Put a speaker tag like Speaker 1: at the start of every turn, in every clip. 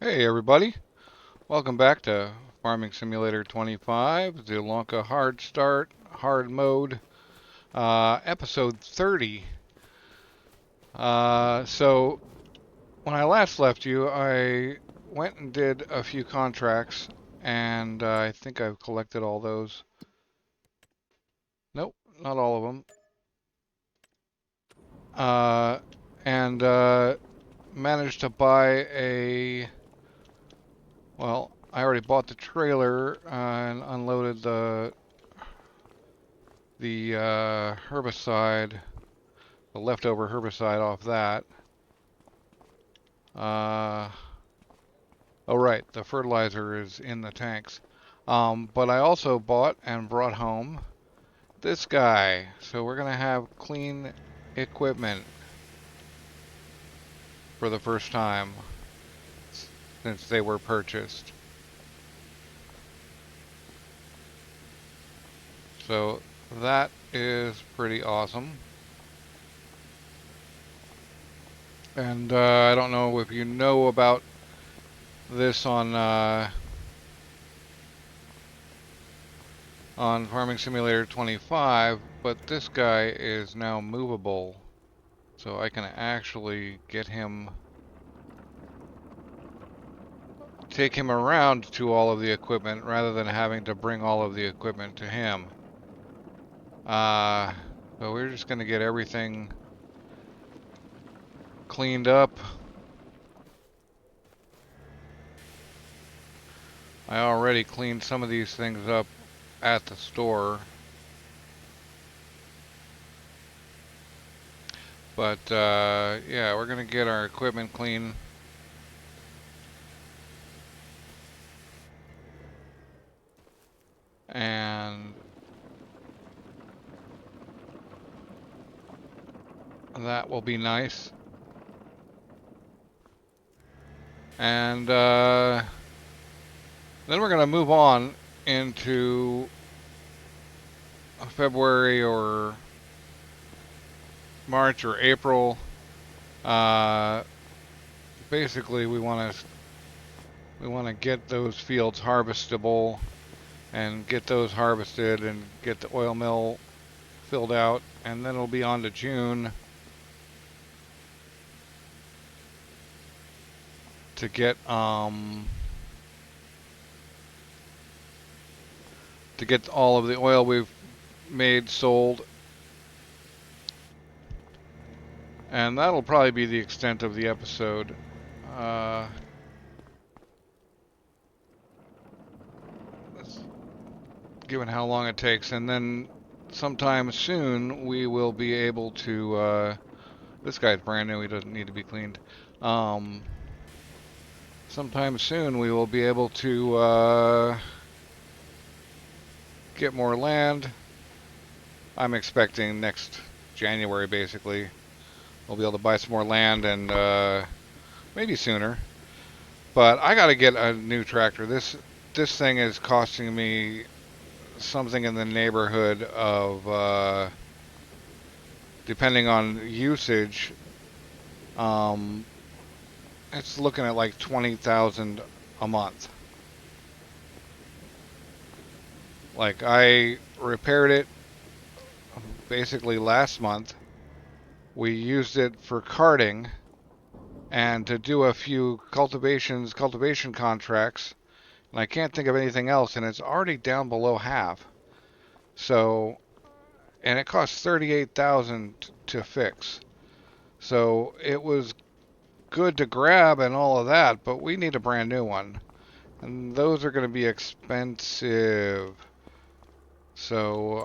Speaker 1: Hey everybody, welcome back to Farming Simulator 25, Zielonka Hard Mode, episode 30. So when I last left you, I went and did a few contracts, and I think I've collected all those. Nope, not all of them. Uh, and managed to buy well, I already bought the trailer and unloaded the herbicide, the leftover herbicide off that. Uh, oh right, the fertilizer is in the tanks. But I also bought and brought home this guy. So we're gonna have clean equipment for the first time since they were purchased. So that is pretty awesome. And I don't know if you know about this on Farming Simulator 25, but this guy is now movable. So I can actually take him around to all of the equipment rather than having to bring all of the equipment to him. Uh, so we're just gonna get everything cleaned up. I already cleaned some of these things up at the store. But yeah, we're gonna get our equipment clean. And that will be nice. And then we're gonna move on into February or March or April. Uh, Basically, we want to get those fields harvestable and get those harvested and get the oil mill filled out, and then it'll be on to June to get all of the oil we've made sold. And that'll probably be the extent of the episode. Uh, Given how long it takes. And then sometime soon we will be able to. This guy's brand new, he doesn't need to be cleaned. Sometime soon we will be able to get more land. I'm expecting next January basically. We'll be able to buy some more land and maybe sooner. But I got to get a new tractor. This thing is costing me something in the neighborhood of, depending on usage, um, it's looking at like 20,000 a month. Like I repaired it basically last month. We used it for carting and to do a few cultivation contracts. And I can't think of anything else, and it's already down below half. So, and it cost 38,000 to fix. So it was good to grab and all of that, but we need a brand new one. And those are going to be expensive. So,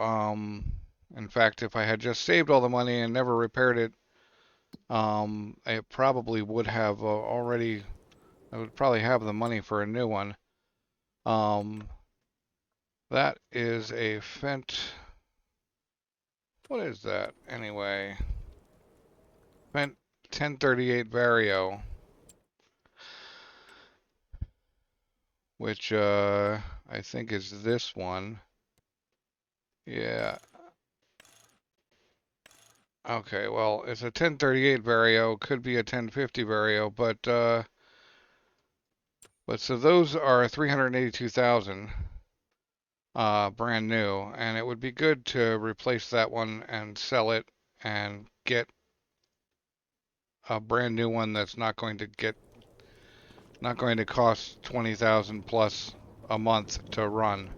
Speaker 1: in fact, if I had just saved all the money and never repaired it, I probably would have I would probably have the money for a new one. Um, that is a Fent, what is that anyway? Fent 1038 Vario, which, I think is this one. Yeah. Okay, well, it's a 1038 Vario, could be a 1050 Vario, but But so those are 382,000 brand new, and it would be good to replace that one and sell it and get a brand new one that's not going to cost 20,000 plus a month to run.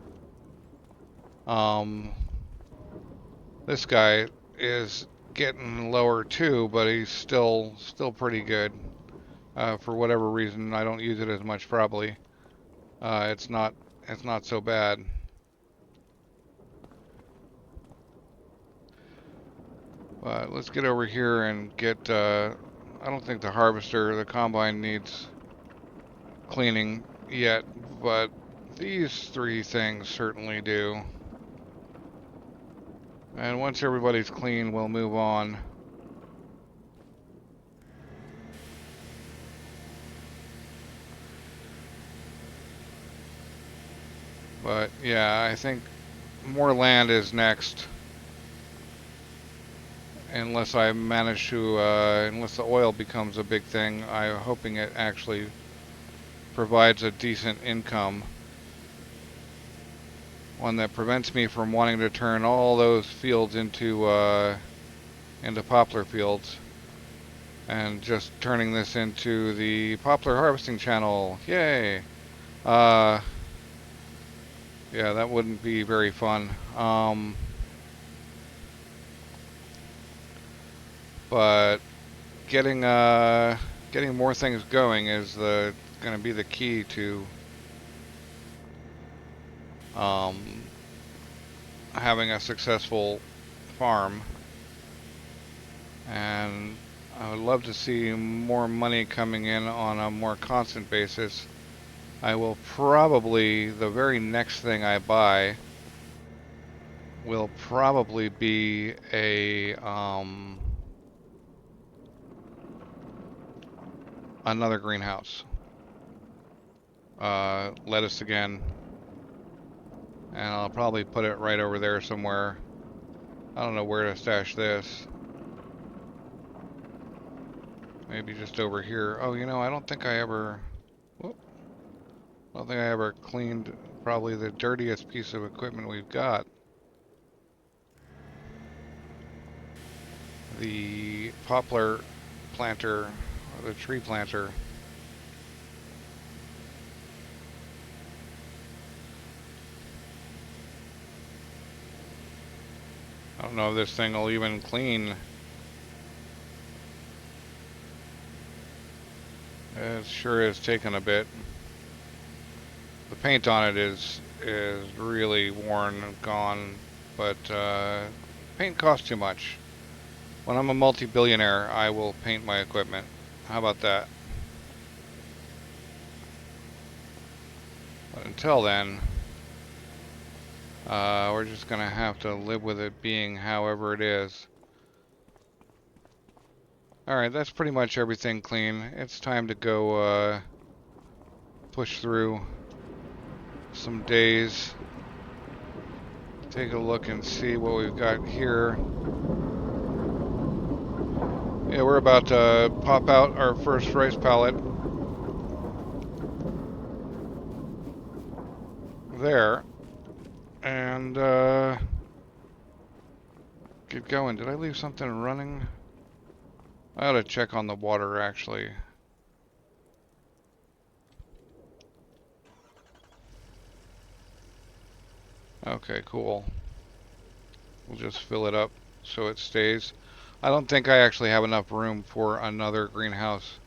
Speaker 1: This guy is getting lower too, but he's still pretty good. For whatever reason, I don't use it as much probably. It's not so bad. But let's get over here and get, I don't think the combine needs cleaning yet, but these three things certainly do. And once everybody's clean, we'll move on. But yeah, I think more land is next. Unless I manage to, unless the oil becomes a big thing, I'm hoping it actually provides a decent income. One that prevents me from wanting to turn all those fields into poplar fields. And just turning this into the poplar harvesting channel. Yay! Yeah, that wouldn't be very fun. But getting more things going is going to be the key to having a successful farm. And I would love to see more money coming in on a more constant basis. I will probably, the very next thing I buy will probably be a another greenhouse. Lettuce again. And I'll probably put it right over there somewhere. I don't know where to stash this. Maybe just over here. Oh, you know, I don't think I ever... Whoop. I don't think I ever cleaned probably the dirtiest piece of equipment we've got. The poplar planter, or the tree planter. I don't know if this thing will even clean. It sure is taking a bit. The paint on it is really worn and gone, but paint costs too much. When I'm a multi-billionaire, I will paint my equipment. How about that? But until then, we're just gonna have to live with it being however it is. Alright, that's pretty much everything clean. It's time to go push through some days. Take a look and see what we've got here. Yeah, we're about to pop out our first rice pallet. There. And get going. Did I leave something running? I ought to check on the water, actually. Okay, cool. We'll just fill it up so it stays. I don't think I actually have enough room for another greenhouse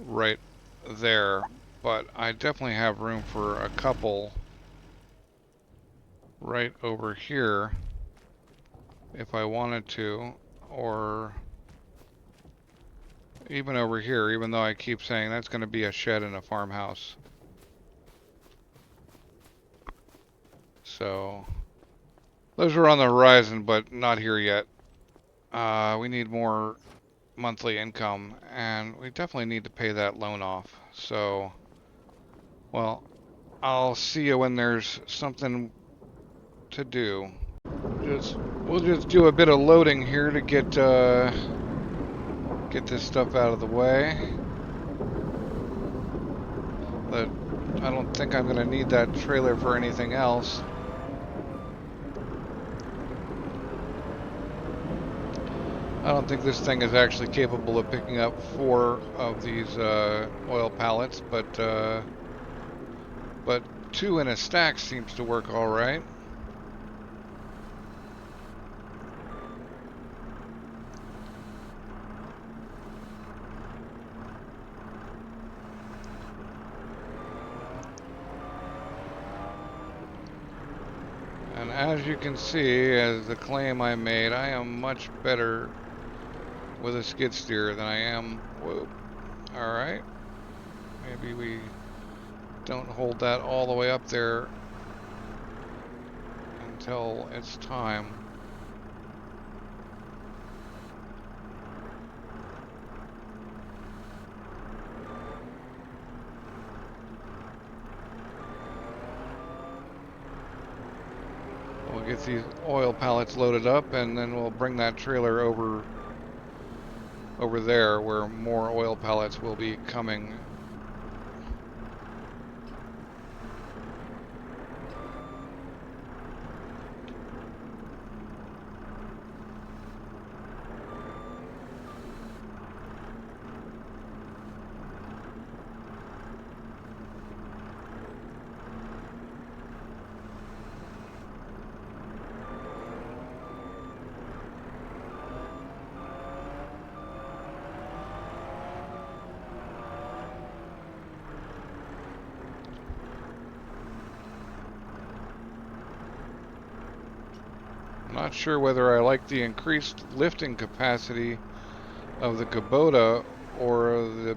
Speaker 1: right there, but I definitely have room for a couple right over here if I wanted to, or even over here, even though I keep saying that's going to be a shed and a farmhouse. So those are on the horizon, but not here yet. We need more monthly income, and we definitely need to pay that loan off. So, well, I'll see you when there's something to do. We'll just do a bit of loading here to get this stuff out of the way. But I don't think I'm going to need that trailer for anything else. I don't think this thing is actually capable of picking up 4 of these oil pallets, but 2 in a stack seems to work all right. And as you can see, as the claim I made, I am much better with a skid steer than I am. Whoa. All right. Maybe we don't hold that all the way up there until it's time. We'll get these oil pallets loaded up, and then we'll bring that trailer over there where more oil pallets will be coming. I'm not sure whether I like the increased lifting capacity of the gov't or the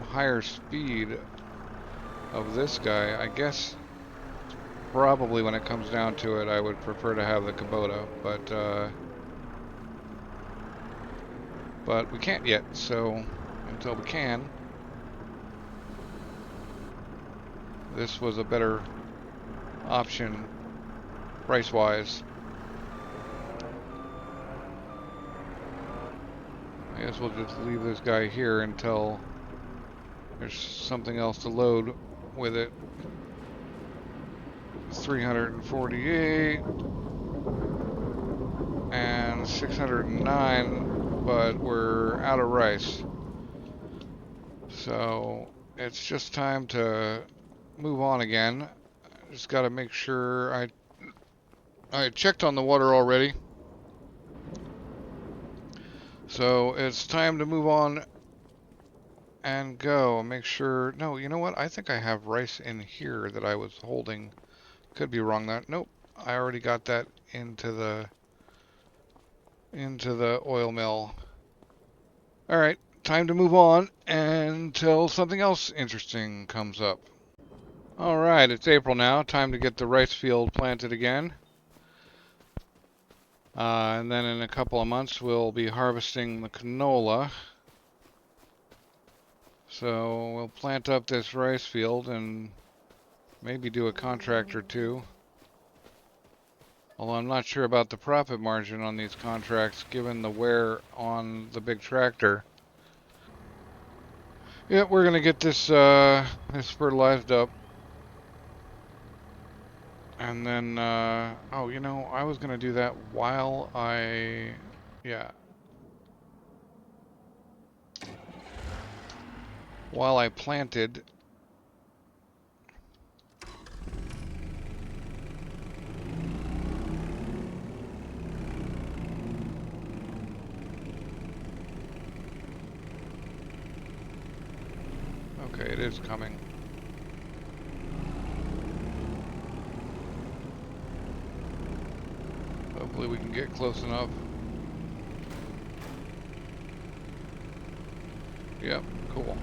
Speaker 1: higher speed of this guy. I guess probably when it comes down to it, I would prefer to have the gov't, but we can't yet, so until we can, this was a better option price-wise. I guess we'll just leave this guy here until there's something else to load with it. 348 and 609, but we're out of rice. So it's just time to move on again. Just got to make sure I checked on the water already. So it's time to move on and go. Make sure. No, you know what? I think I have rice in here that I was holding. Could be wrong. Nope. I already got that into the oil mill. All right, time to move on until something else interesting comes up. All right, it's April now. Time to get the rice field planted again. And then in a couple of months, we'll be harvesting the canola. So we'll plant up this rice field and maybe do a contract or two. Although I'm not sure about the profit margin on these contracts given the wear on the big tractor. Yep, we're gonna get this this fertilized up. And then, oh, you know, I was gonna do that while while I planted. Okay, it is coming. Hopefully we can get close enough. Yep, cool.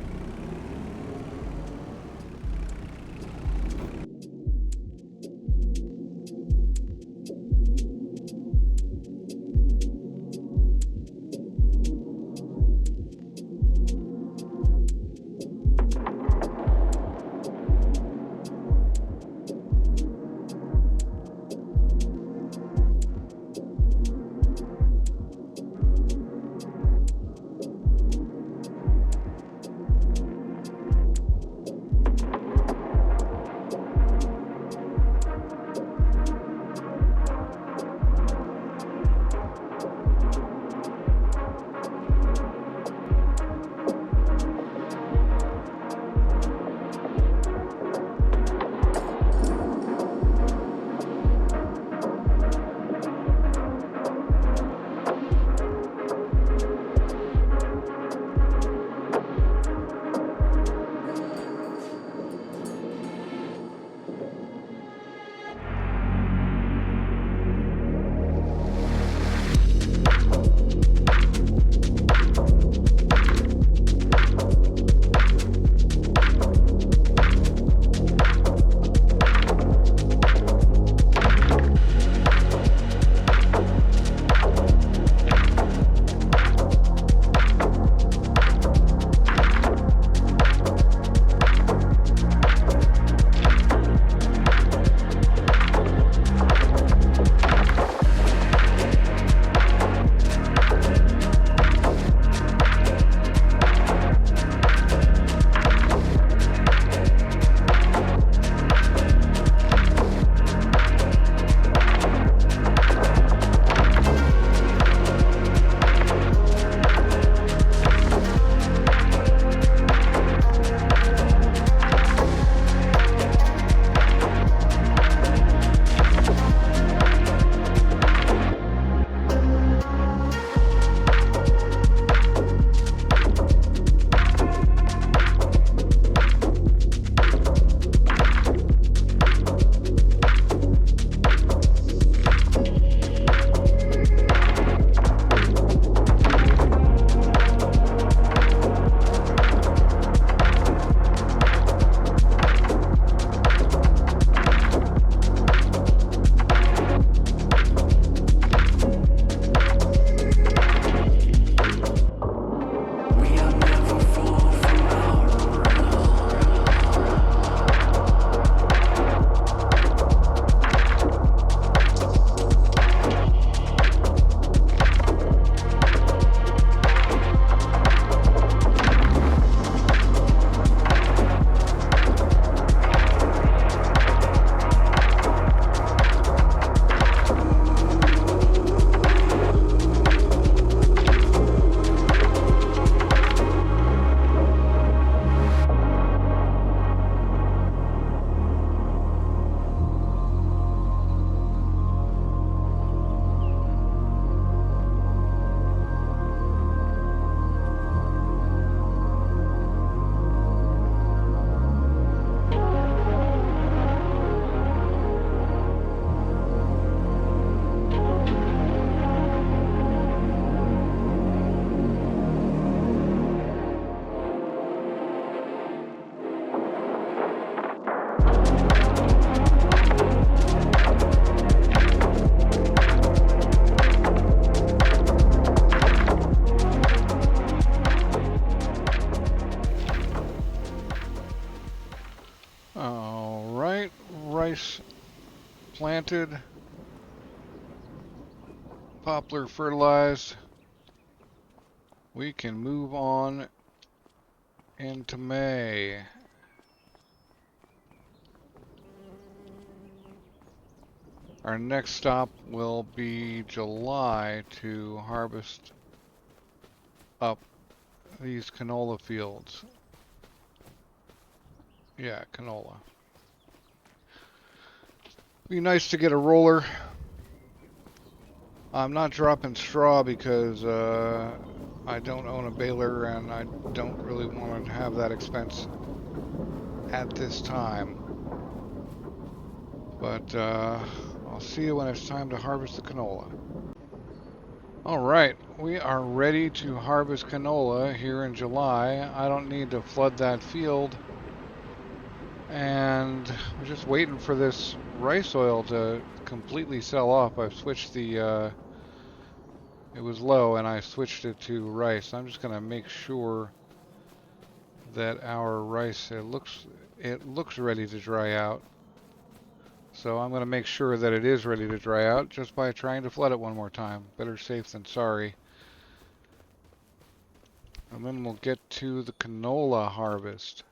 Speaker 1: rice planted, poplar fertilized, we can move on into May. Our next stop will be July to harvest up these canola fields. Yeah, canola. Be nice to get a roller. I'm not dropping straw because I don't own a baler and I don't really want to have that expense at this time. But I'll see you when it's time to harvest the canola. Alright, we are ready to harvest canola here in July. I don't need to flood that field. And we're just waiting for this rice oil to completely sell off. I've switched the, it was low and I switched it to rice. I'm just going to make sure that our rice, it looks ready to dry out. So I'm going to make sure that it is ready to dry out just by trying to flood it one more time. Better safe than sorry. And then we'll get to the canola harvest.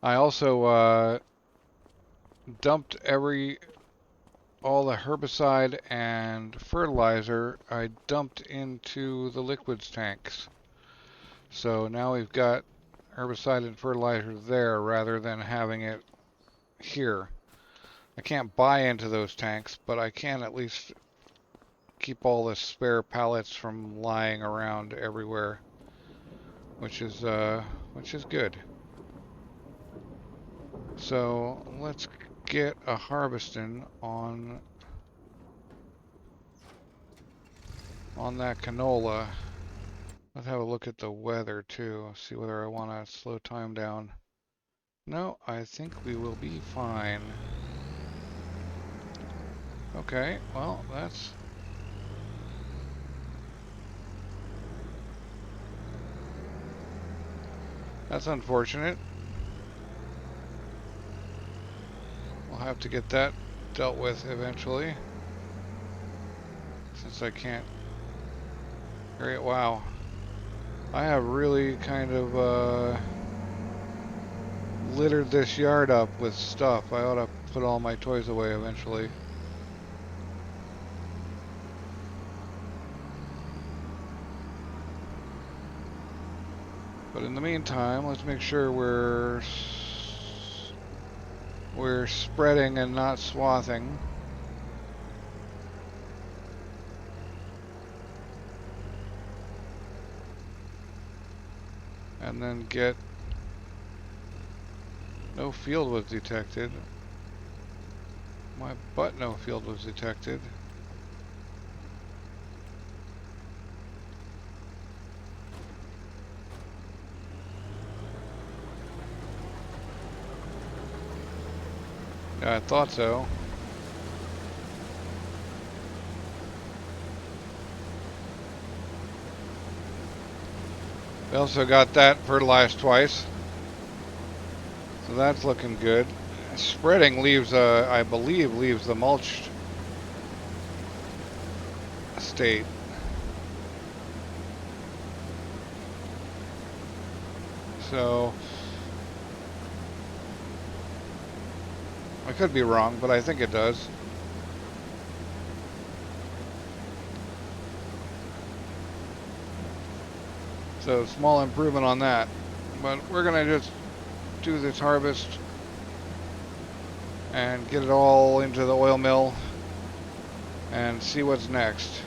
Speaker 1: I also dumped all the herbicide and fertilizer I dumped into the liquids tanks. So now we've got herbicide and fertilizer there rather than having it here. I can't buy into those tanks, but I can at least keep all the spare pallets from lying around everywhere, which is good. So let's get a harvesting on that canola. Let's have a look at the weather too, see whether I want to slow time down. No, I think we will be fine. Okay, well, that's unfortunate. We'll have to get that dealt with eventually, since I can't hear it. Wow. I have really kind of littered this yard up with stuff. I ought to put all my toys away eventually. But in the meantime, let's make sure we're spreading and not swathing. And then get no field was detected. My butt, no field was detected. Yeah, I thought so. We also got that fertilized twice, so that's looking good. Spreading leaves, I believe, leaves the mulched state. So I could be wrong, but I think it does. So small improvement on that, but we're gonna just do this harvest and get it all into the oil mill and see what's next.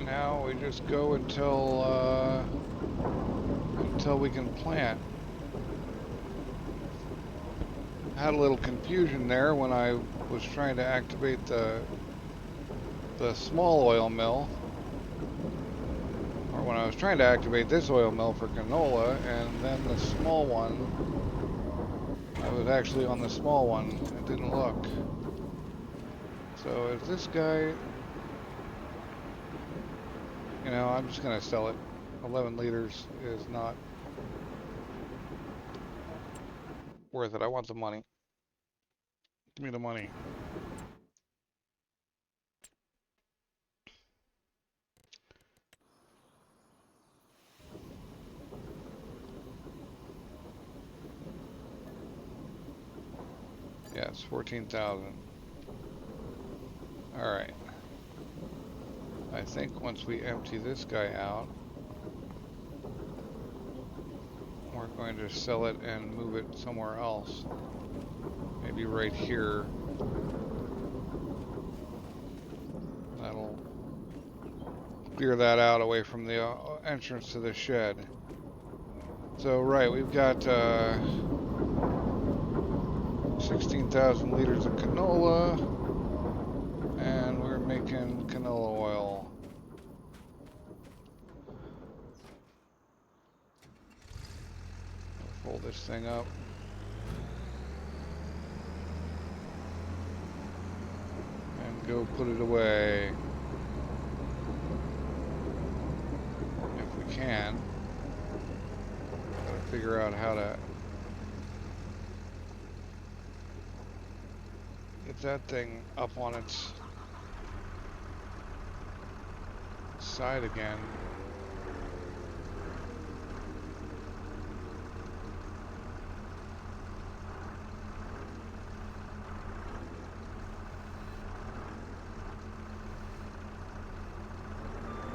Speaker 1: now we just go until we can plant. I had a little confusion there when I was trying to activate the small oil mill, or when I was trying to activate this oil mill for canola, and then the small one, I was actually on the small one. It didn't look. So is this guy, you know, I'm just gonna sell it. 11 liters is not worth it. I want the money. Give me the money. Yes, 14,000. All right. I think once we empty this guy out, we're going to sell it and move it somewhere else. Maybe right here. That'll clear that out away from the entrance to the shed. So, right, we've got 16,000 liters of canola, and we're making canola oil. I'll fold this thing up. And go put it away. If we can. Gotta figure out how to get that thing up on its side again.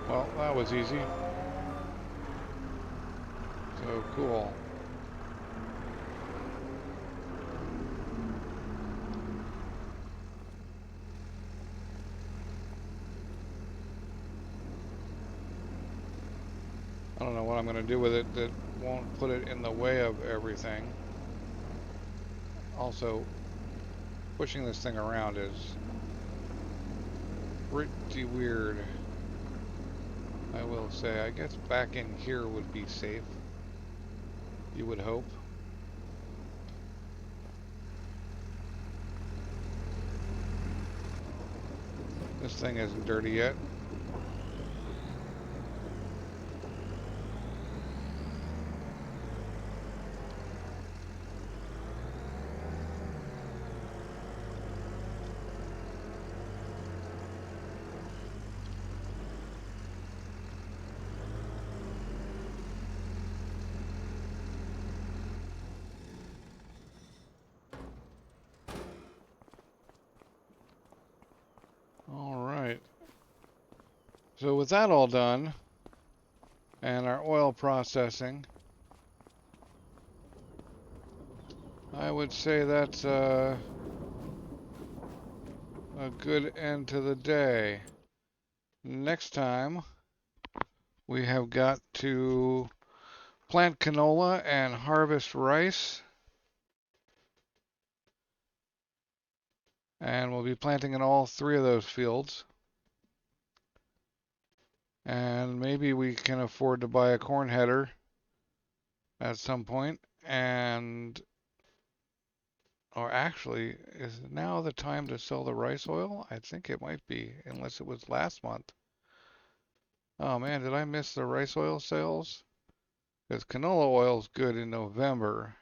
Speaker 1: Well, that was easy. So cool. I don't know what I'm going to do with it that won't put it in the way of everything. Also, pushing this thing around is pretty weird, I will say. I guess back in here would be safe, you would hope. This thing isn't dirty yet. So with that all done, and our oil processing, I would say that's a good end to the day. Next time, we have got to plant canola and harvest rice. And we'll be planting in all 3 of those fields. And maybe we can afford to buy a corn header at some point. And, or actually, is now the time to sell the rice oil? I think it might be, unless it was last month. Oh man, did I miss the rice oil sales? Because canola oil is good in November.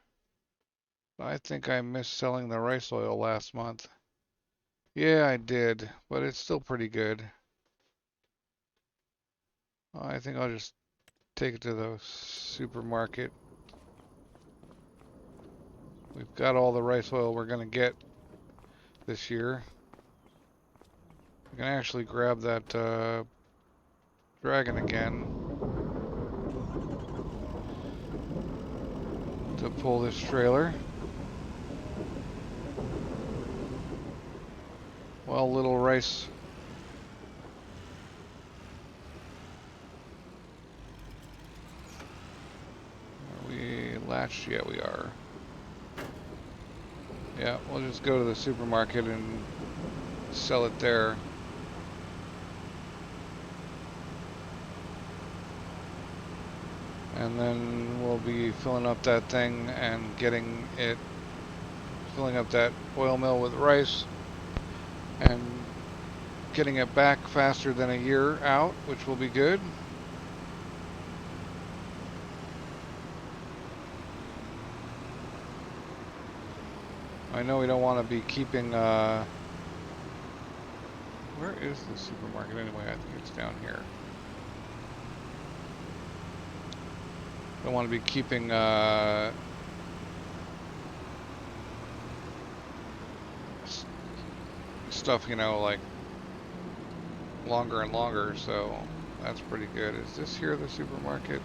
Speaker 1: I think I missed selling the rice oil last month. Yeah, I did, but it's still pretty good. I think I'll just take it to the supermarket. We've got all the rice oil we're going to get this year. We can actually grab that dragon again to pull this trailer. Well, little rice latched yet? We are. Yeah, we'll just go to the supermarket and sell it there. And then we'll be filling up that thing and filling up that oil mill with rice and getting it back faster than a year out, which will be good. I know we don't want to be keeping, where is the supermarket anyway? I think it's down here. Don't want to be keeping, stuff, you know, like longer and longer, so that's pretty good. Is this here the supermarket?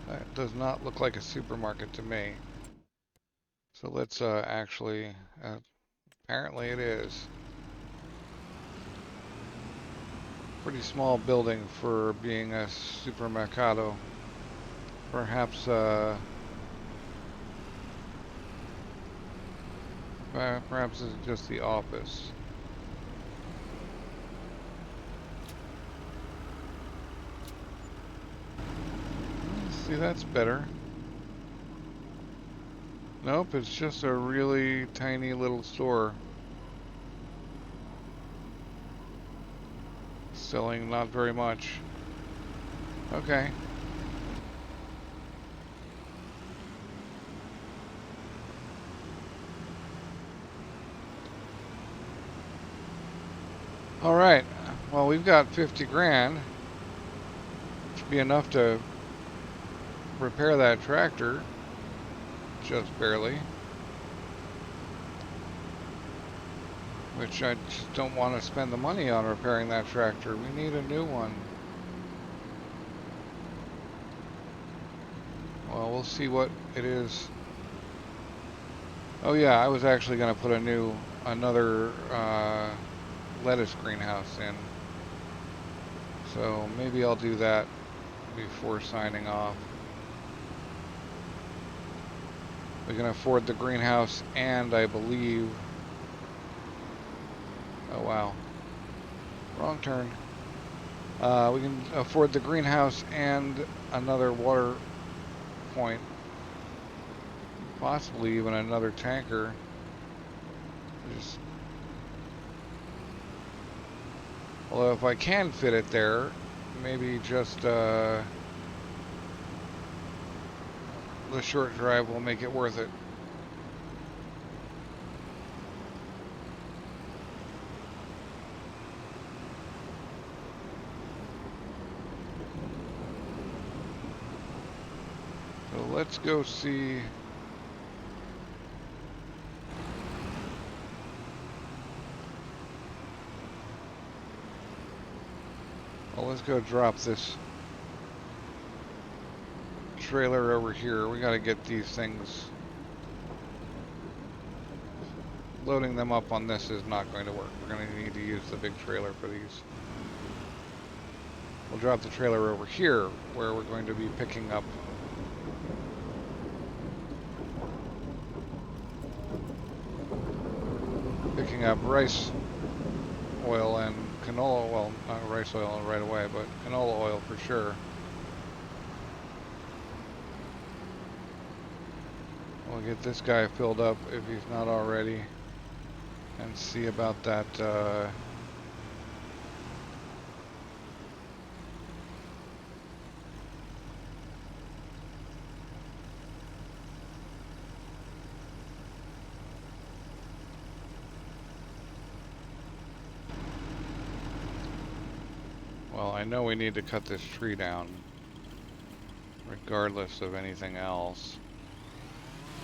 Speaker 1: That does not look like a supermarket to me. So let's actually, apparently it is. Pretty small building for being a supermercado. Perhaps perhaps it's just the office. See, that's better. Nope, it's just a really tiny little store. Selling not very much. Okay. All right. Well, we've got 50 grand. Should be enough to repair that tractor. Just barely. Which I just don't want to spend the money on repairing that tractor. We need a new one. Well, we'll see what it is. Oh yeah, I was actually going to put another lettuce greenhouse in. So maybe I'll do that before signing off. We can afford the greenhouse and I believe... Oh wow. Wrong turn. We can afford the greenhouse and another water point. Possibly even another tanker. Although if I can fit it there, maybe just the short drive will make it worth it. So let's go see. Well, let's go drop this trailer over here. We got to get these things. Loading them up on this is not going to work. We're going to need to use the big trailer for these. We'll drop the trailer over here where we're going to be picking up rice oil and canola, well, not rice oil right away, but canola oil for sure. We'll get this guy filled up if he's not already, and see about that well, I know we need to cut this tree down regardless of anything else.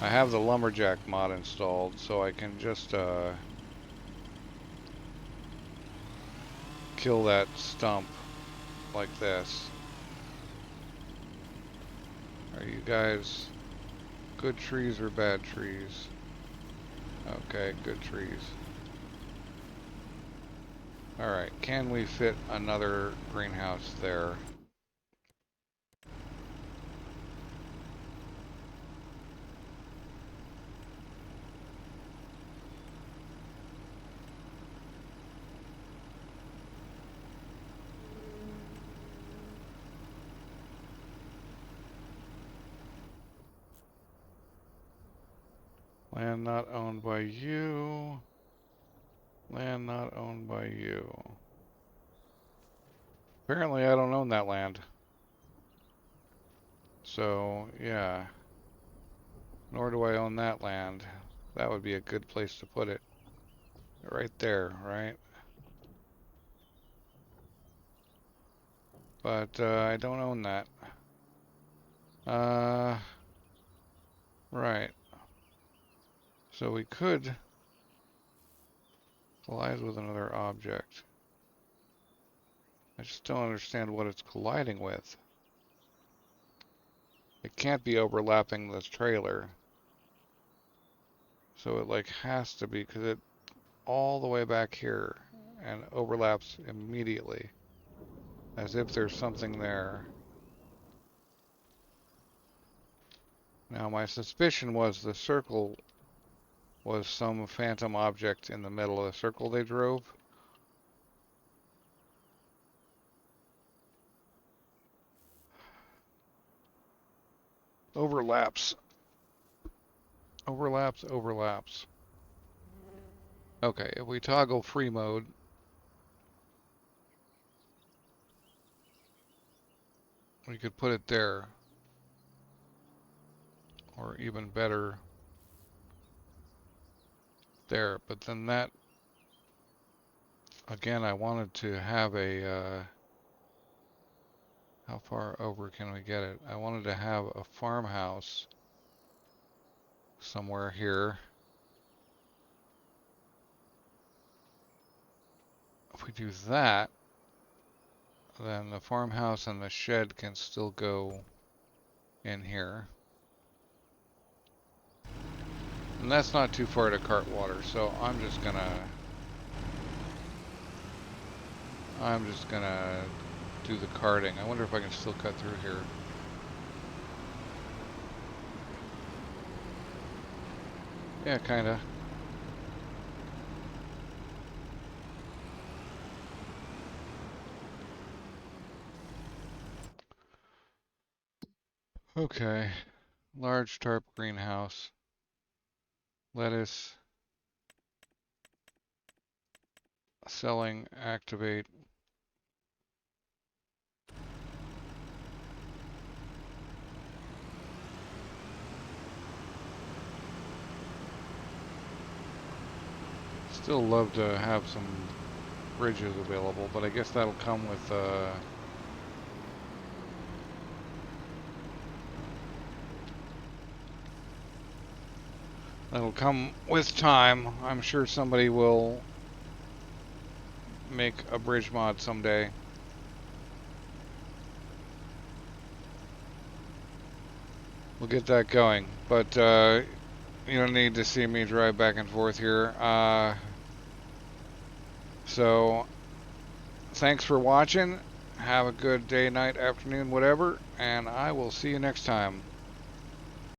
Speaker 1: I have the lumberjack mod installed, so I can just kill that stump like this. Are you guys good trees or bad trees? Okay, good trees. Alright, can we fit another greenhouse there? Land not owned by you. Land not owned by you. Apparently I don't own that land. So, yeah. Nor do I own that land. That would be a good place to put it. Right there, right? But I don't own that. Right. So we could collide with another object. I just don't understand what it's colliding with. It can't be overlapping this trailer. So it like has to be, because it all the way back here and overlaps immediately. As if there's something there. Now my suspicion was the circle was some phantom object in the middle of the circle they drove. Overlaps. Overlaps, overlaps. Okay, if we toggle free mode, we could put it there. Or even better, there. But then that, again, I wanted to have a, how far over can we get it? I wanted to have a farmhouse somewhere here. If we do that, then the farmhouse and the shed can still go in here. And that's not too far to cart water, so I'm just gonna do the carting. I wonder if I can still cut through here. Yeah, kinda. Okay. Large tarp greenhouse. Lettuce. Selling, activate. Still love to have some bridges available, but I guess that'll come with time. I'm sure somebody will make a bridge mod someday. We'll get that going, but you don't need to see me drive back and forth here. So thanks for watching. Have a good day, night, afternoon, whatever, and I will see you next time.